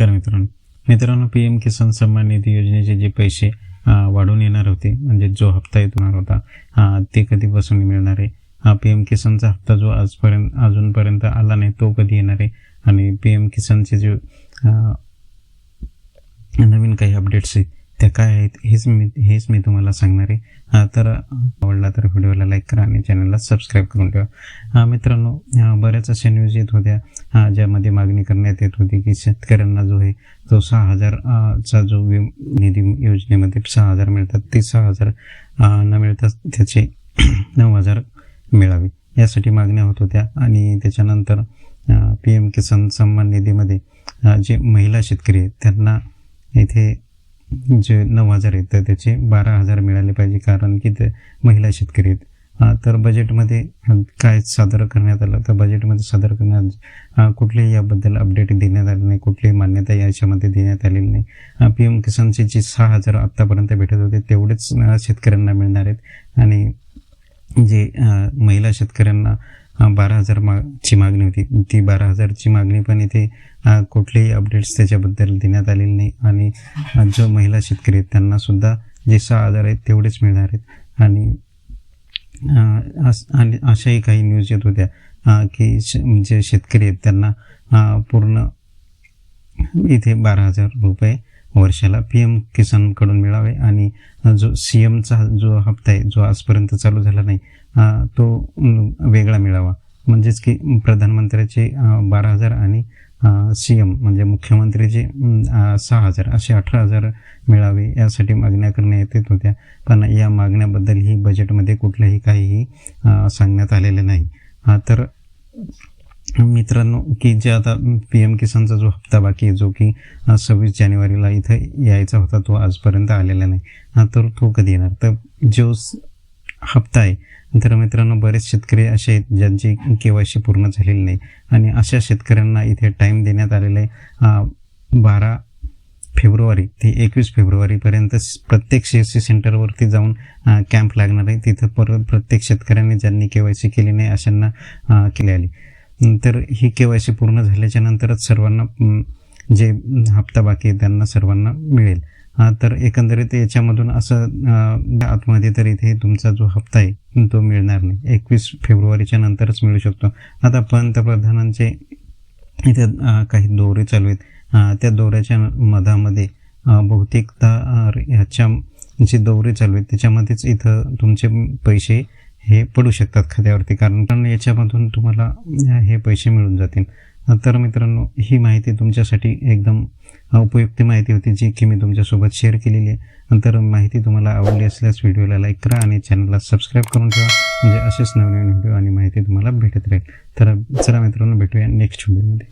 नमस्कार मित्रांनो P M किसान सन्मान निधी योजनेचे जे पैसे वाढून येणार होते, म्हणजे जो हप्ता येणार होता ते कधीपासून मिळणार आहे, पी एम किसानचा हप्ता जो अजूनपर्यंत आला नाही तो कधी येणार आहे, आणि पी एम किसानचे जे नवीन काही अपडेट्स आहेत त्या काय आहेत हेच मी तुम्हाला सांगणार आहे. तर आवडला तर व्हिडिओला लाईक करा आणि चॅनलला सबस्क्राईब करून ठेवा. मित्रांनो, बऱ्याच अशा न्यूज येत होत्या ज्यामध्ये मागणी करण्यात येत होती की शेतकऱ्यांना जो आहे तो 6,000 चा जो निधी योजनेमध्ये 6,000 मिळतात, ते 6,000 न मिळता त्याचे 9,000 मिळावे यासाठी मागण्या होत होत्या. आणि त्याच्यानंतर पी एम किसान सन्मान निधीमध्ये जे महिला शेतकरी आहेत त्यांना इथे जे 9,000 आहेत तर त्याचे 12,000 मिळाले पाहिजे, कारण की ते महिला शेतकरी आहेत. तर बजेटमध्ये काय सादर करण्यात आलं, तर बजेटमध्ये सादर करण्यात कुठलेही याबद्दल अपडेट देण्यात आले नाही, कुठलीही मान्यता याच्यामध्ये देण्यात आलेली नाही. पी एम किसानचे जे 6,000 आत्तापर्यंत भेटत होते तेवढेच शेतकऱ्यांना मिळणार आहेत, आणि जे महिला शेतकऱ्यांना 12,000 ची मागणी होती ती 12,000ची मागणी पण इथे कुठलेही अपडेट्स त्याच्याबद्दल देण्यात आलेले नाही. आणि जो महिला शेतकरी आहेत त्यांनासुद्धा जे 6,000 आहेत तेवढेच मिळणार आहेत. आणि अशाही काही न्यूज येत होत्या की जे शेतकरी आहेत त्यांना पूर्ण इथे 12,000 रुपये वर्षाला पी एम किसानकडून मिळावे, आणि जो CMचा जो हप्ता आहे जो आजपर्यंत चालू झाला नाही तो वेगळा मिळावा. म्हणजेच की प्रधानमंत्र्याचे 12,000 आणि CM म्हणजे मुख्यमंत्रीचे 6,000 असे 18,000 मिळावे यासाठी मागण्या करण्यात येत होत्या. पण या मागण्याबद्दलही बजेटमध्ये कुठलंही काहीही सांगण्यात आलेलं नाही. तर मित्रांनो, की जे आता पी एम किसानचा जो हप्ता बाकी आहे जो की 26 जानेवारीला इथं यायचा होता तो आजपर्यंत आलेला नाही, तर तो कधी येणार. तर जो हप्ता आहे, तर मित्रांनो बरेच शेतकरी असे आहेत ज्यांची KYC पूर्ण झालेली नाही, आणि अशा शेतकऱ्यांना इथे टाईम देण्यात आलेला आहे 12 फेब्रुवारी ते 21 फेब्रुवारीपर्यंत प्रत्येक CSC सेंटरवरती जाऊन कॅम्प लागणार आहे. तिथं प्रत्येक शेतकऱ्यांनी ज्यांनी KYC केली नाही अशांना केली आली. तर ही KYC पूर्ण झाल्याच्या नंतरच सर्वांना जे हप्ता बाकी आहे त्यांना सर्वांना मिळेल. तर एकंदरीत याच्यामधून असं आतमध्ये तर इथे तुमचा जो हप्ता आहे तो मिळणार नाही, 21 फेब्रुवारीच्या नंतरच मिळू शकतो. आता पंतप्रधानांचे इथे काही दौरे चालू आहेत, त्या दौऱ्याच्या मधामध्ये बहुतेकदा ह्याच्या जे दौरे चालू आहेत त्याच्यामध्येच इथं तुमचे पैसे हे पडू शकतात खात्यावरती, कारण याच्यामधून तुम्हाला हे पैसे मिळून जातील. तर मित्रांनो, ही माहिती तुमच्यासाठी एकदम उपयुक्त माहिती होती जी की मी तुमच्यासोबत शेअर केलेली आहे. तर माहिती तुम्हाला आवडली असल्यास व्हिडिओला लाईक करा आणि चॅनलला सबस्क्राईब करून ठेवा, म्हणजे असेच नवीन व्हिडिओ आणि माहिती तुम्हाला भेटत राहील. तर चला मित्रांनो, भेटूया नेक्स्ट व्हिडिओमध्ये.